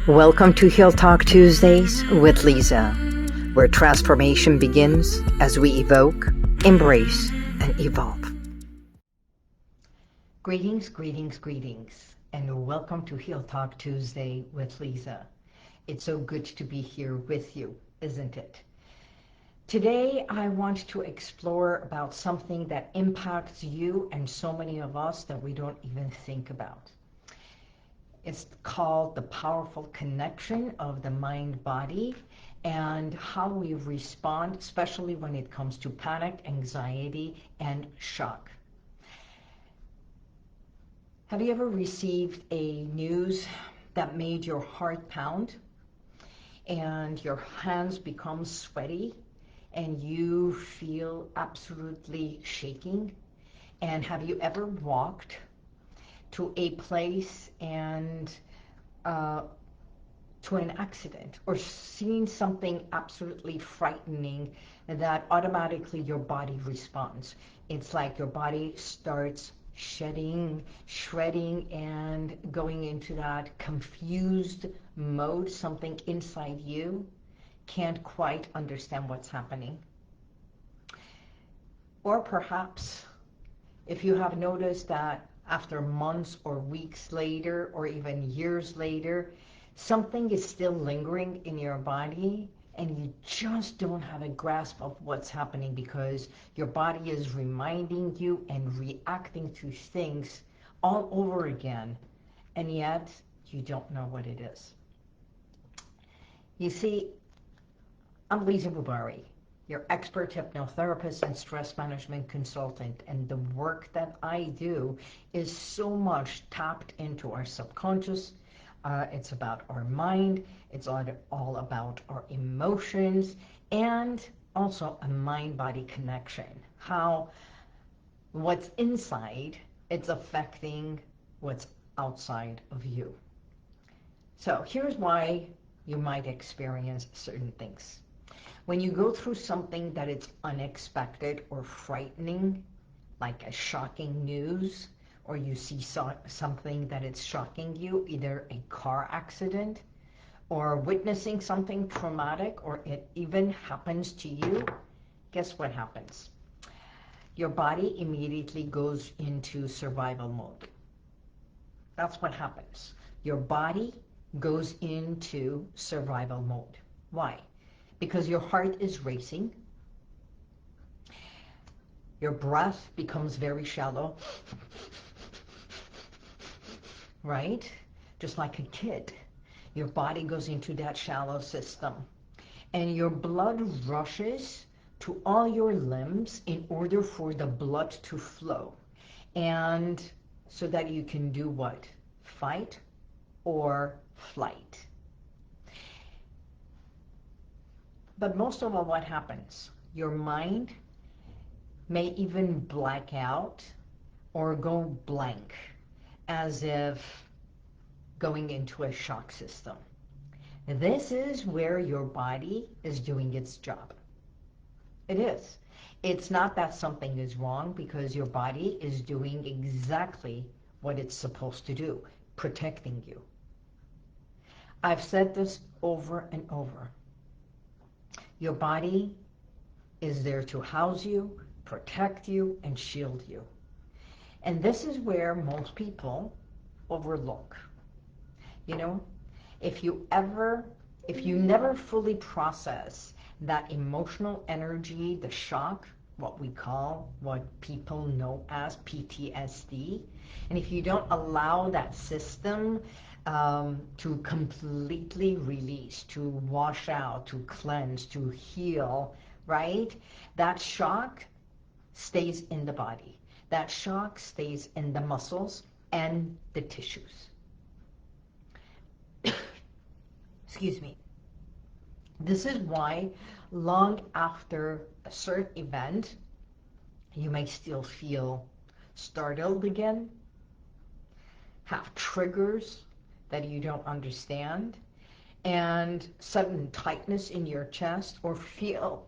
Welcome to Heal Talk Tuesdays with Liza, where transformation begins as we evoke, embrace, and evolve. Greetings, and welcome to Heal Talk Tuesday with Liza. It's so good to be here with you, isn't it? Today, I want to explore about something that impacts you and so many of us that we don't even think about. It's called the powerful connection of the mind-body and how we respond, especially when it comes to panic, anxiety, and shock. Have you ever received a news that made your heart pound and your hands become sweaty and you feel absolutely shaking? And have you ever walked to a place and to an accident or seen something absolutely frightening that automatically your body responds? It's like your body starts shredding and going into that confused mode. Something inside you can't quite understand what's happening. Or perhaps if you have noticed that after months or weeks later or even years later, something is still lingering in your body and you just don't have a grasp of what's happening because your body is reminding you and reacting to things all over again, and yet you don't know what it is. You see, I'm Liza Boubari, your expert hypnotherapist and stress management consultant, and the work that I do is so much tapped into our subconscious. It's about our mind, it's all about our emotions, and also a mind-body connection. How what's inside, it's affecting what's outside of you. So here's why you might experience certain things. When you go through something that is unexpected or frightening, like a shocking news, or you see something that is shocking you, either a car accident, or witnessing something traumatic, or it even happens to you, guess what happens? Your body immediately goes into survival mode. That's what happens. Your body goes into survival mode. Why? Because your heart is racing, your breath becomes very shallow, right? Just like a kid, your body goes into that shallow system, and your blood rushes to all your limbs in order for the blood to flow, and so that you can do what? Fight or flight. But most of all, what happens? Your mind may even black out or go blank, as if going into a shock system. This is where your body is doing its job. It is. It's not that something is wrong, because your body is doing exactly what it's supposed to do, protecting you. I've said this over and over. Your body is there to house you, protect you, and shield you. And this is where most people overlook. You know, if you never fully process that emotional energy, the shock, what people know as PTSD, and if you don't allow that system to completely release, to wash out, to cleanse, to heal, right? That shock stays in the body. That shock stays in the muscles and the tissues. Excuse me. This is why long after a certain event, you may still feel startled again, have triggers that you don't understand, and sudden tightness in your chest, or feel,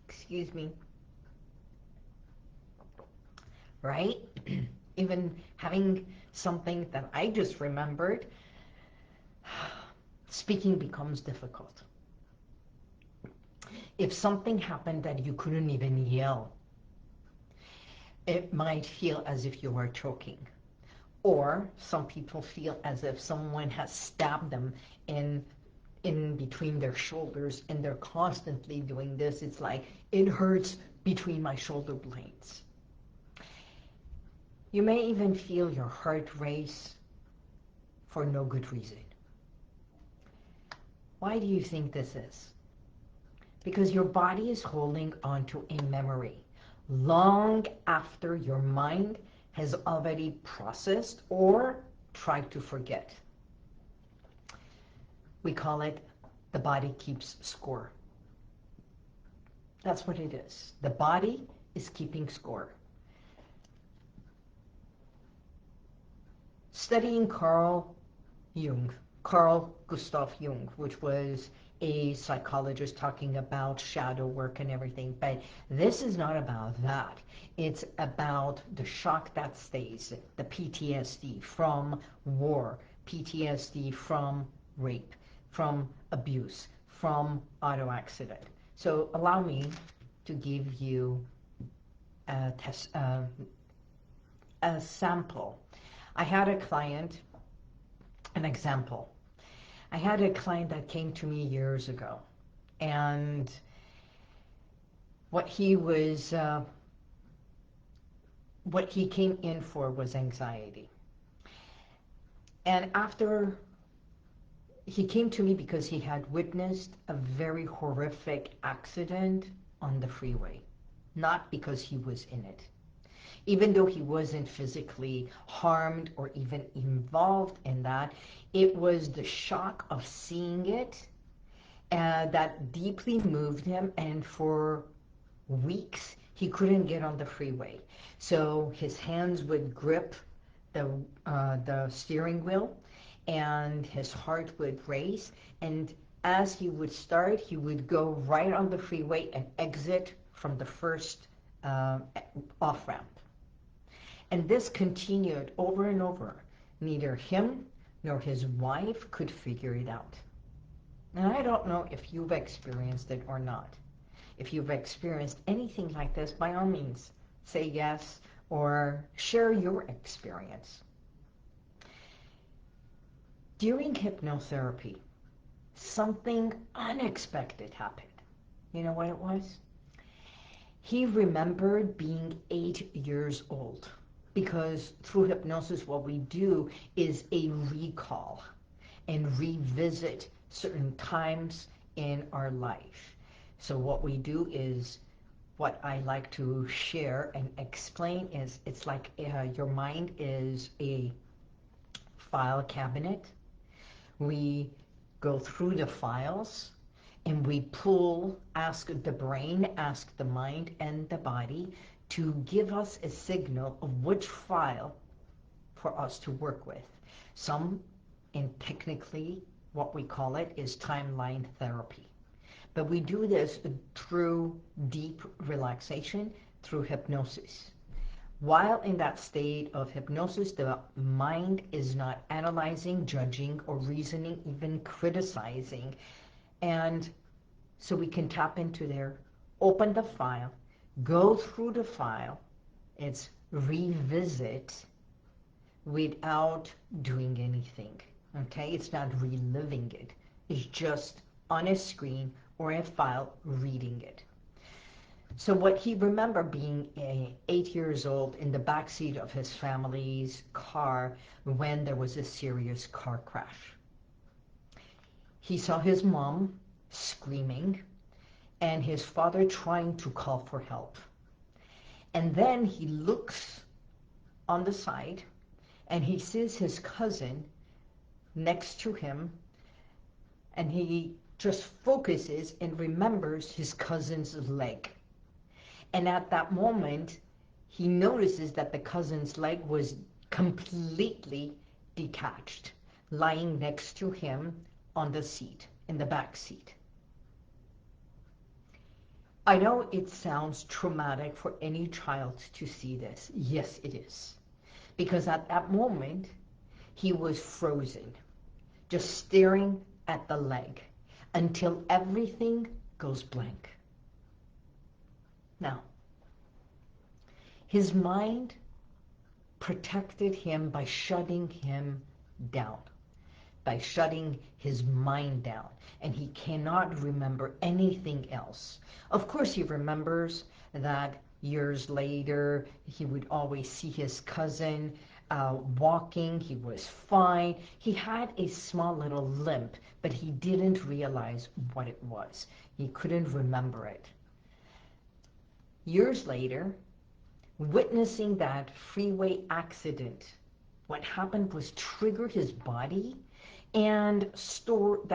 excuse me, right? Even having something that I just remembered, speaking becomes difficult. If something happened that you couldn't even yell, it might feel as if you are choking. Or some people feel as if someone has stabbed them in between their shoulders, and they're constantly doing this. It's like, it hurts between my shoulder blades. You may even feel your heart race for no good reason. Why do you think this is? Because your body is holding onto a memory long after your mind has already processed or tried to forget. We call it the body keeps score. That's what it is. The body is keeping score. Studying Carl Gustav Jung, which was a psychologist talking about shadow work and everything, but this is not about that. It's about the shock that stays, the PTSD from war, PTSD from rape, from abuse, from auto accident. So allow me to give you a sample. I had a client, an example. I had a client that came to me years ago, and what he came in for was anxiety. And after he came to me because he had witnessed a very horrific accident on the freeway, not because he was in it. Even though he wasn't physically harmed or even involved in that, it was the shock of seeing it that deeply moved him, and for weeks he couldn't get on the freeway. So his hands would grip the steering wheel, and his heart would race, and as he would start, he would go right on the freeway and exit from the first off-ramp. And this continued over and over. Neither him nor his wife could figure it out. And I don't know if you've experienced it or not. If you've experienced anything like this, by all means, say yes or share your experience. During hypnotherapy, something unexpected happened. You know what it was? He remembered being 8 years old. Because through hypnosis, what we do is a recall and revisit certain times in our life. So what we do is, what I like to share and explain is, it's like your mind is a file cabinet. We go through the files and we pull, ask the brain, ask the mind and the body to give us a signal of which file for us to work with. Some, and technically what we call it, is timeline therapy. But we do this through deep relaxation, through hypnosis. While in that state of hypnosis, the mind is not analyzing, judging, or reasoning, even criticizing. And so we can tap into there, open the file, go through the file. It's revisit without doing anything. Okay? It's not reliving it. It's just on a screen or a file reading it. So what he remembered being 8 years old in the backseat of his family's car when there was a serious car crash. He saw his mom screaming and his father trying to call for help. And then he looks on the side and he sees his cousin next to him, and he just focuses and remembers his cousin's leg. And at that moment, he notices that the cousin's leg was completely detached, lying next to him on the seat, in the back seat. I know it sounds traumatic for any child to see this. Yes, it is. Because at that moment, he was frozen, just staring at the leg until everything goes blank. Now, his mind protected him by shutting him down, by shutting his mind down, and he cannot remember anything else. Of course, he remembers that years later, he would always see his cousin walking. He was fine. He had a small little limp, but he didn't realize what it was. He couldn't remember it. Years later, witnessing that freeway accident, what happened was trigger his body and stored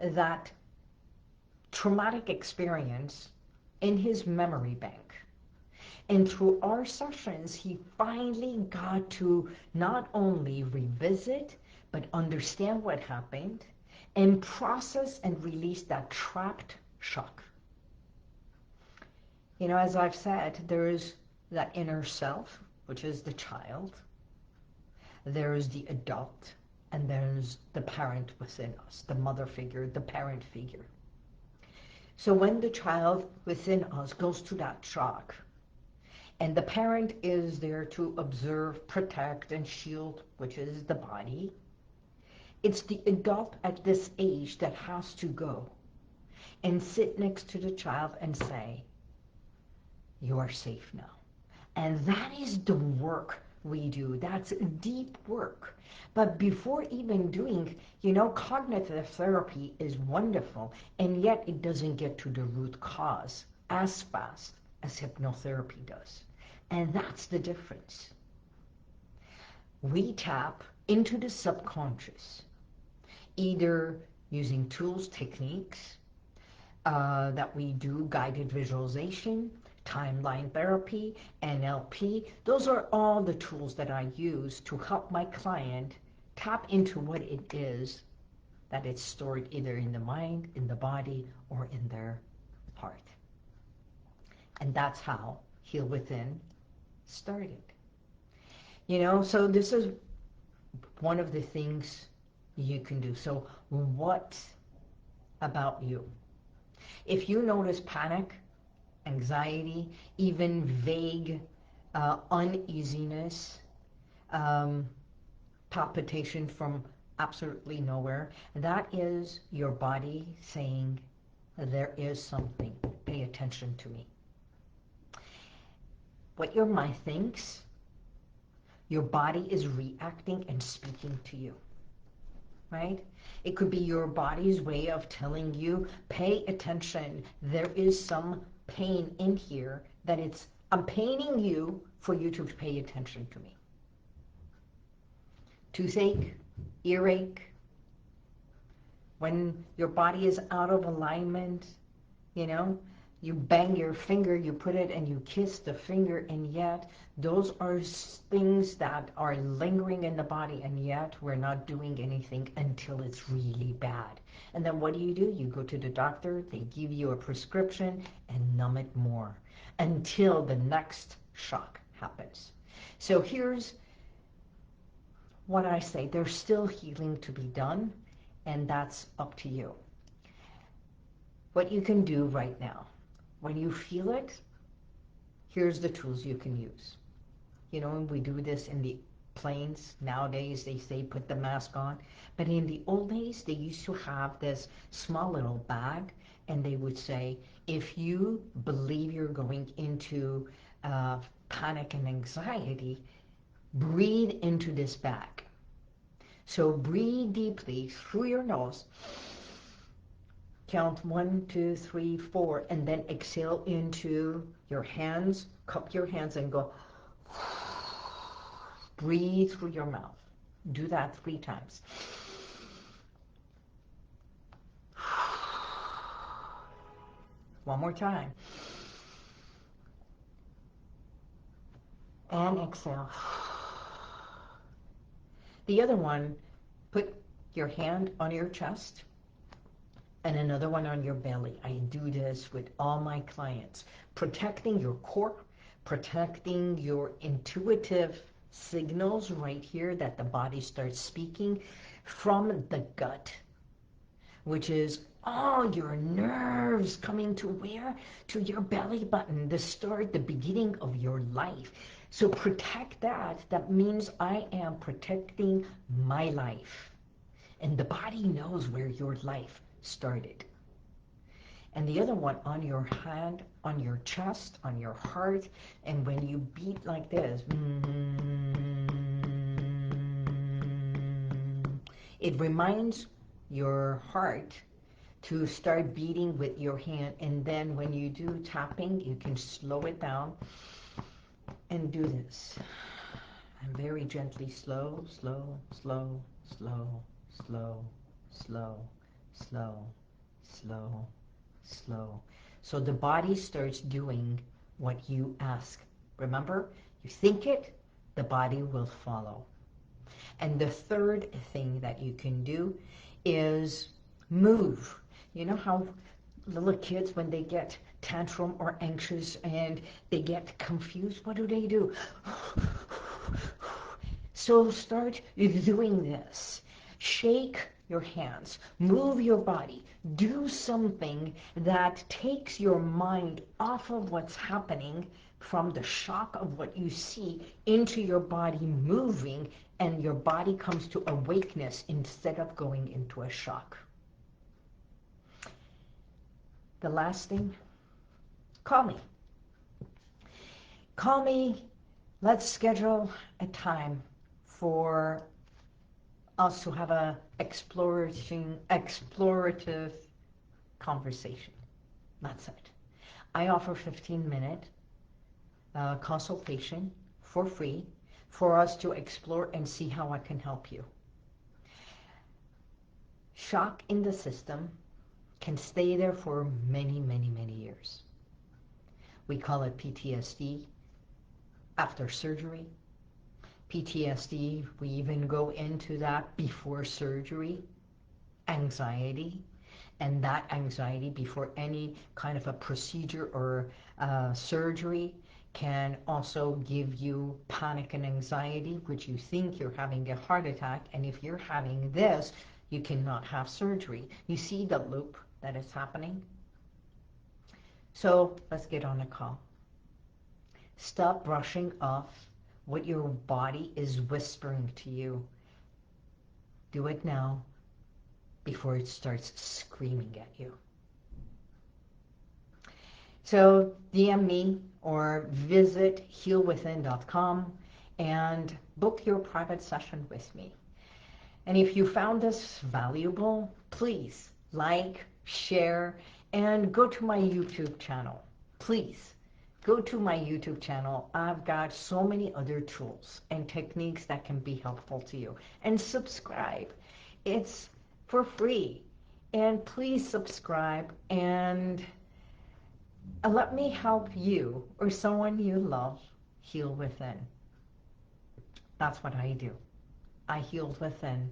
that traumatic experience in his memory bank. And through our sessions, he finally got to not only revisit, but understand what happened and process and release that trapped shock. You know, as I've said, there's that inner self, which is the child. There's the adult, and there's the parent within us, the mother figure, the parent figure. So when the child within us goes through that shock, and the parent is there to observe, protect, and shield, which is the body, it's the adult at this age that has to go and sit next to the child and say, you are safe now. And that is the work we do. That's deep work. But before even doing, cognitive therapy is wonderful, and yet it doesn't get to the root cause as fast as hypnotherapy does. And that's the difference. We tap into the subconscious, either using tools, techniques that we do, guided visualization, timeline therapy, NLP. Those are all the tools that I use to help my client tap into what it is that it's stored either in the mind, in the body, or in their heart. And that's how HealWithin started. So this is one of the things you can do. So what about you? If you notice panic, anxiety, even vague uneasiness, palpitation from absolutely nowhere, that is your body saying, there is something, pay attention to me. What your mind thinks, your body is reacting and speaking to you, right? It could be your body's way of telling you, pay attention, there is some pain in here that I'm paining you for you to pay attention to me. Toothache, earache, when your body is out of alignment, you bang your finger, you put it and you kiss the finger, and yet those are things that are lingering in the body, and yet we're not doing anything until it's really bad. And then what do? You go to the doctor, they give you a prescription and numb it more until the next shock happens. So here's what I say. There's still healing to be done, and that's up to you. What you can do right now, when you feel it, here's the tools you can use. We do this in the planes. Nowadays, they say put the mask on. But in the old days, they used to have this small little bag, and they would say, if you believe you're going into panic and anxiety, breathe into this bag. So breathe deeply through your nose. Count 1, 2, 3, 4, and then exhale into your hands. Cup your hands and go. Breathe through your mouth. Do that 3 times. One more time. And exhale. The other one, put your hand on your chest and another one on your belly. I do this with all my clients, protecting your core, protecting your intuitive signals right here that the body starts speaking from the gut, which is all your nerves coming to where? To your belly button, the start, the beginning of your life. So protect that. That means I am protecting my life. And the body knows where your life started. And the other one on your hand, on your chest, on your heart, and when you beat like this, it reminds your heart to start beating with your hand. And then when you do tapping, you can slow it down and do this. And very gently, slow, slow, slow, slow, slow, slow, slow, slow, slow. So the body starts doing what you ask. Remember, you think it, the body will follow. And the third thing that you can do is move. You know how little kids, when they get tantrum or anxious and they get confused, what do? So start doing this. Shake your hands, move your body, do something that takes your mind off of what's happening from the shock of what you see into your body moving, and your body comes to awakeness instead of going into a shock. The last thing, call me. Call me. Let's schedule a time for us to have a explorative conversation. That's it. I offer 15-minute consultation for free for us to explore and see how I can help you. Shock in the system can stay there for many, many, many years. We call it PTSD after surgery. PTSD, we even go into that before surgery, anxiety, and that anxiety before any kind of a procedure or surgery can also give you panic and anxiety, which you think you're having a heart attack, and if you're having this, you cannot have surgery. You see the loop that is happening? So let's get on a call. Stop brushing off what your body is whispering to you. Do it now before it starts screaming at you. So DM me or visit HealWithin.com and book your private session with me. And if you found this valuable, please like, share, and go to my YouTube channel. Please go to my YouTube channel. I've got so many other tools and techniques that can be helpful to you. And subscribe. It's for free. And please subscribe and let me help you or someone you love heal within. That's what I do. I healed within,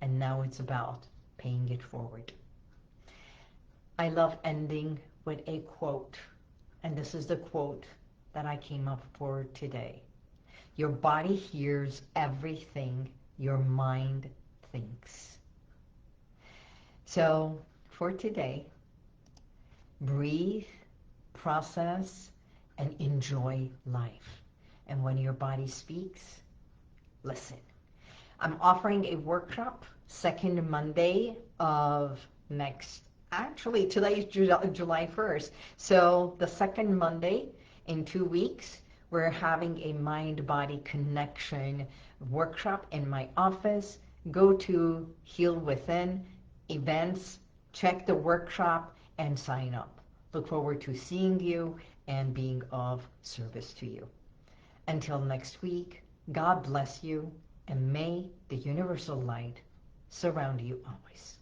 and now it's about paying it forward. I love ending with a quote, and this is the quote that I came up for today. Your body hears everything your mind thinks. So for today, breathe, process, and enjoy life. And when your body speaks, listen. I'm offering a workshop second Monday of actually today's July 1st. So the second Monday in 2 weeks, we're having a mind-body connection workshop in my office. Go to Heal Within events, check the workshop, and sign up. Look forward to seeing you and being of service to you. Until next week, God bless you, and may the universal light surround you always.